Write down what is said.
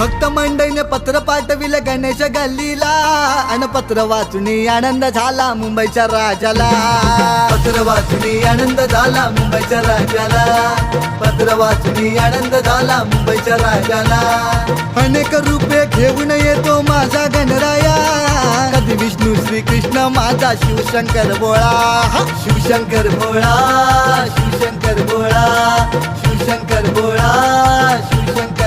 भक्त मंडळीने पत्र पाठविले गणेश गल्लीला अन पत्र वाचूनी आनंद झाला मुंबईच्या राजाला. पत्र वाचूनी आनंद झाला मुंबईच्या राजाला. पत्र वाचूनी आनंद झाला मुंबईच्या राजाला. अनेक रूपे घेऊन येतो माझा गणराया. कधी विष्णू श्री कृष्ण माझा शिवशंकर भोळा. शिवशंकर भोळा शिवशंकर भोळा शिवशंकर भोळा शिवशंकर